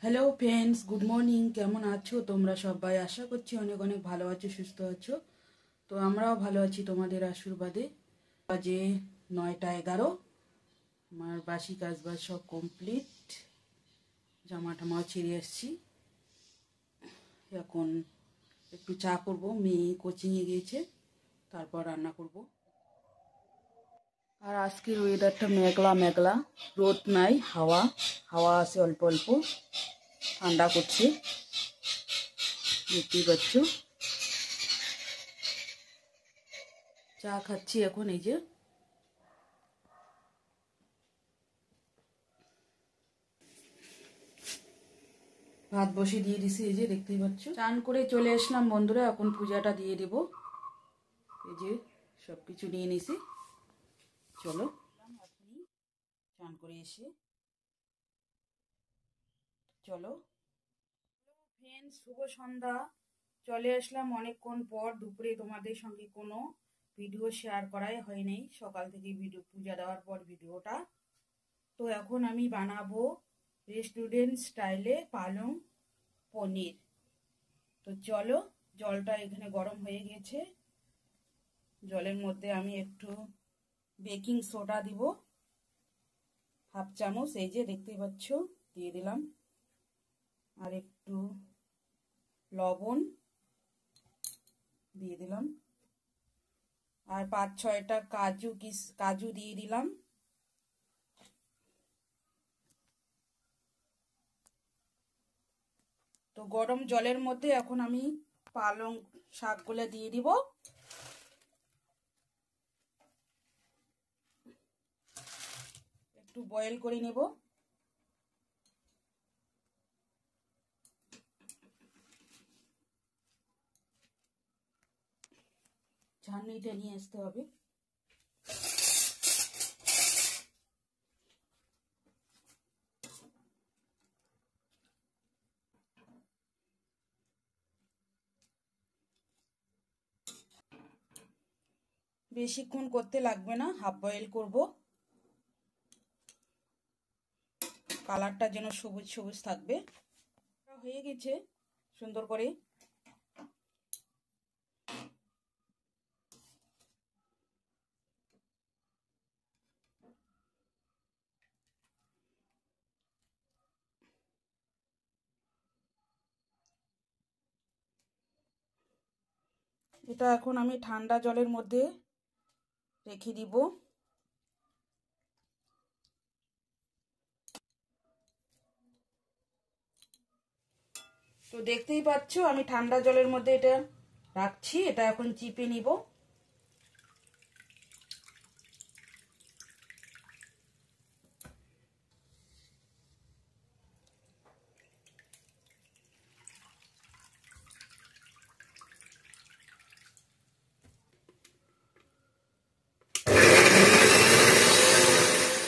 Hello friends, good morning. কেমন আছো তোমরা সবাই? আশা করছি অনেক অনেক ভালো আছো, সুস্থ আছো। তো আমরাও ভালো আছি তোমাদের আশীর্বাদে। বাজে 9টা 11। আমার বাসি কাজবাজ সব কমপ্লিট, জামা টামাও ছেড়ে এসছি। এখন একটু চা করব, মেয়ে কোচিংয়ে গিয়েছে, তারপর রান্না করব। আর আজকের ওয়েদারটা মেঘলা মেঘলা, রোদ নাই, হাওয়া হাওয়া আছে অল্প অল্প, ঠান্ডা করছে, দেখতেই পাচ্ছ। চা খাচ্ছি এখন, এই যে। ভাত বসিয়ে দিয়ে দিছি, এই যে দেখতেই পাচ্ছ। চান করে চলে আসলাম বন্ধুরা, এখন পূজাটা দিয়ে দেব। এই যে সব কিছু নিয়ে নিছি, চলো এখনই চান করে এসে চলো। ফ্রেন্ডস, শুভ সন্ধ্যা। চলে আসলাম অনেকক্ষণ পর। দুপুরে তোমাদের সঙ্গে কোনো ভিডিও শেয়ার করাই হয়নি, সকাল থেকে ভিডিও, পূজা দেওয়ার পর ভিডিওটা। তো এখন আমি বানাবো রেস্টুরেন্ট স্টাইলে পালং পনির। তো চলো, জলটা এখানে গরম হয়ে গেছে। জলের মধ্যে আমি একটু বেকিং সোডা দিব, 1/2 চামচ, এই যে দেখতে পাচ্ছ, দিয়ে দিলাম। আর একটু লবণ দিয়ে দিলাম। আর 5-6টা কাজু দিয়ে দিলাম। তো গরম জলের মধ্যে এখন আমি পালং শাকগুলো দিয়ে দিব। একটু বয়েল করে নেব। ঝাঁঝনিটা নিয়ে আসতে হবে। বেশিক্ষণ করতে লাগবে না, হাফ বয়েল করব। কালারটা যেন সবুজ সবুজ থাকবে। হয়ে গেছে সুন্দর করে। এটা এখন আমি ঠান্ডা জলের মধ্যে রেখে দিব। তো দেখতেই পাচ্ছ আমি ঠান্ডা জলের মধ্যে এটা রাখছি। এটা এখন চিপে নিব।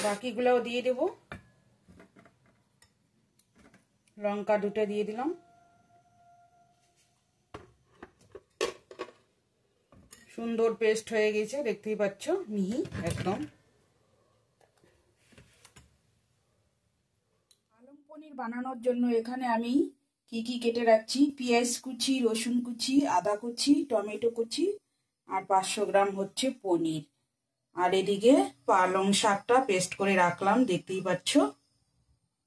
বাকিগুলোও দিয়ে দেব। লঙ্কা 2টা দিয়ে দিলাম। সুন্দর পেস্ট হয়ে গেছে, দেখতেই পাচ্ছ, মিহি একদম। পালং পনির বানানোর জন্য এখানে আমি কি কি কেটে রাখছি: পেঁয়াজ কুচি, রসুন কুচি, আদা কুচি, টমেটো কুচি, আর 500 গ্রাম হচ্ছে পনির। আর এদিকে পালং শাকটা পেস্ট করে রাখলাম, দেখতেই পাচ্ছ।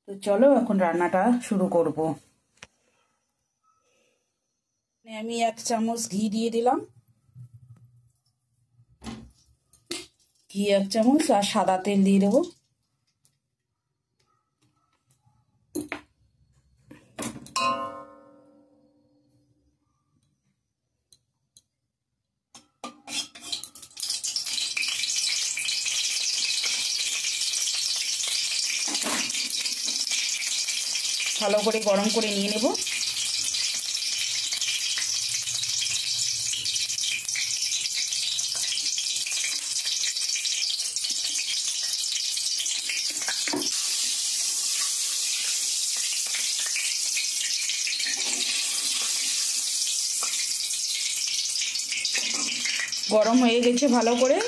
তো চলো এখন রান্নাটা শুরু করব। আমি 1 চামচ ঘি দিয়ে দিলাম, ঘি 1 চামচ, আর সাদা তেল দিয়ে দেবো। ভালো করে গরম করে নিয়ে নেব। গরম হয়ে গেছে ভালো করে।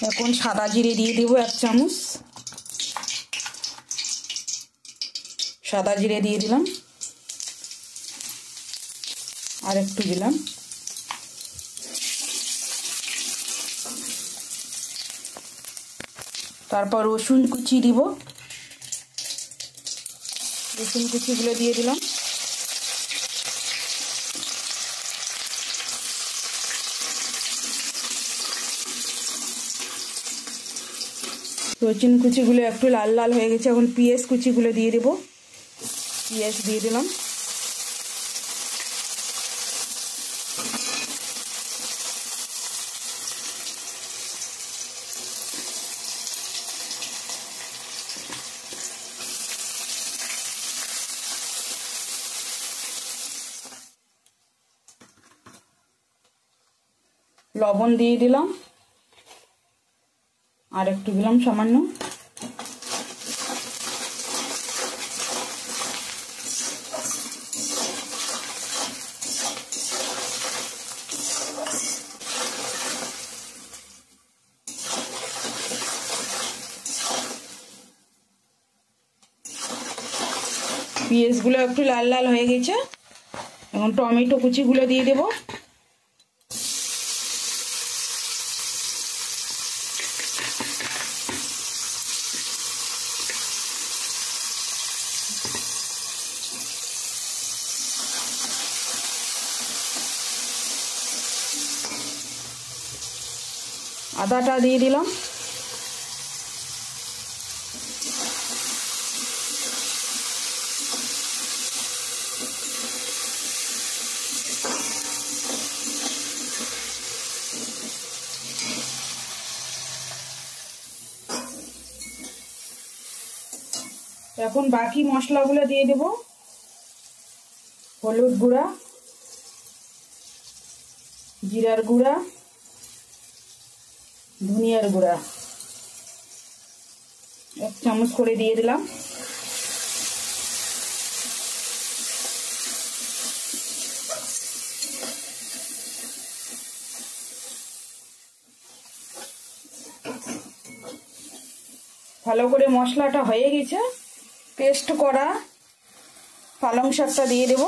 এখন সাদা জিরে দিয়ে দেবো 1 চামচ। সাদা জিরে দিয়ে দিলাম, আর একটু দিলাম। তারপর রসুন কুচি দিব, রসুন কুচিগুলো দিয়ে দিলাম। রসুন কুচিগুলো একটু লাল লাল হয়ে গেছে, এখন পেঁয়াজ কুচিগুলো দিয়ে দেব। পেঁয়াজ দিয়ে দিলাম। লবণ দিয়ে দিলাম, আর একটু দিলাম সামান্য। পেঁয়াজগুলো একটু লাল লাল হয়ে গেছে, এখন টমেটো কুচিগুলো দিয়ে দেব। আদাটা দিয়ে দিলাম। এখন বাকি মশলাগুলো দিয়ে দেব। হলুদ গুঁড়া, জিরার গুঁড়া, ধনিয়ার গুঁড়া 1 চামচ করে দিয়ে দিলাম। ভালো করে মশলাটা হয়ে গেছে, পেস্ট করা পালং শাকটা দিয়ে দেব।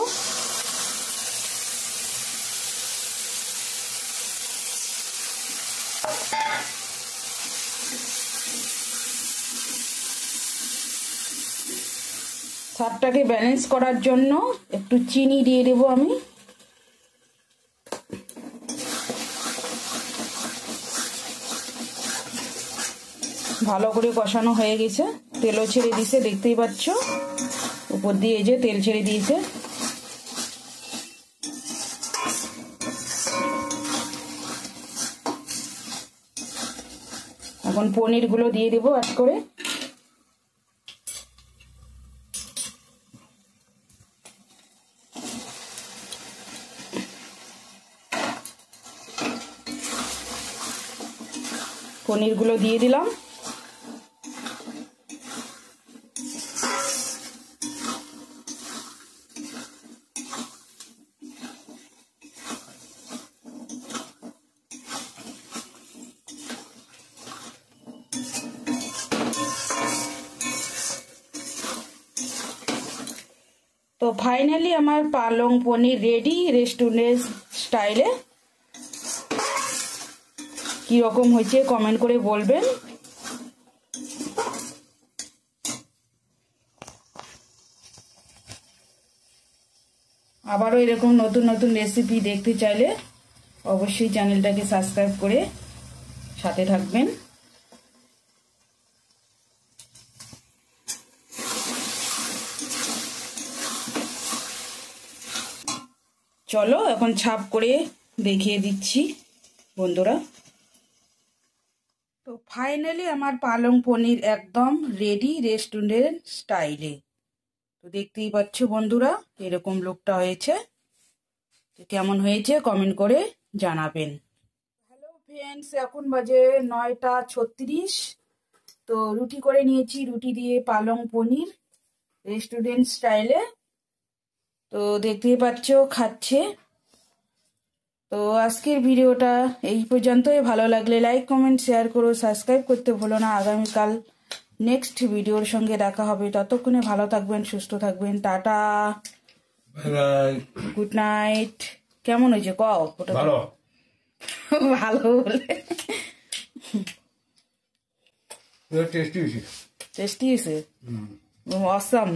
স্বাদটাকে ব্যালেন্স করার জন্য একটু চিনি দিয়ে দেব আমি। ভালো করে কষানো হয়ে গেছে, তেলও ছেড়ে দিয়েছে, দেখতেই পাচ্ছ উপর দিয়ে এই যে তেল ছেড়ে দিয়েছে। এখন পনিরগুলো দিয়ে দেবো আজ করে। পনিরগুলো দিয়ে দিলাম। তো ফাইনালি আমার পালং পনির রেডি রেস্টুরেন্ট স্টাইলে। কি রকম হয়েছে কমেন্ট করে বলবেন। আবারও এরকম নতুন নতুন রেসিপি দেখতে চাইলে অবশ্যই চ্যানেলটাকে সাবস্ক্রাইব করে সাথে থাকবেন। চলো এখন ছাপ করে দেখিয়ে দিচ্ছি বন্ধুরা। তো ফাইনালি আমার পালং পনির একদম রেডি রেস্টুরেন্ট স্টাইলে। তো দেখতেই পাচ্ছ বন্ধুরা এরকম লুকটা হয়েছে। তো কেমন হয়েছে কমেন্ট করে জানাবেন। হ্যালো ফ্রেন্ডস, এখন বাজে 9টা 36। তো রুটি করে নিয়েছি, রুটি দিয়ে পালং পনির রেস্টুরেন্ট স্টাইলে। তো দেখতেই পাচ্ছ খাচ্ছে। তো আজকের ভিডিওটা এই পর্যন্তই। ভালো লাগলে লাইক কমেন্ট শেয়ার করো, সাবস্ক্রাইব করতে ভুলো না। আগামীকাল নেক্সট ভিডিওর সঙ্গে দেখা হবে, ততক্ষণে ভালো থাকবেন, সুস্থ থাকবেন, টাটা, গুড নাইট। কেমন হয়েছে কও? ভালো ভালো বলে টেস্টি হয়েছে। টেস্টি হয়েছে, অসাম।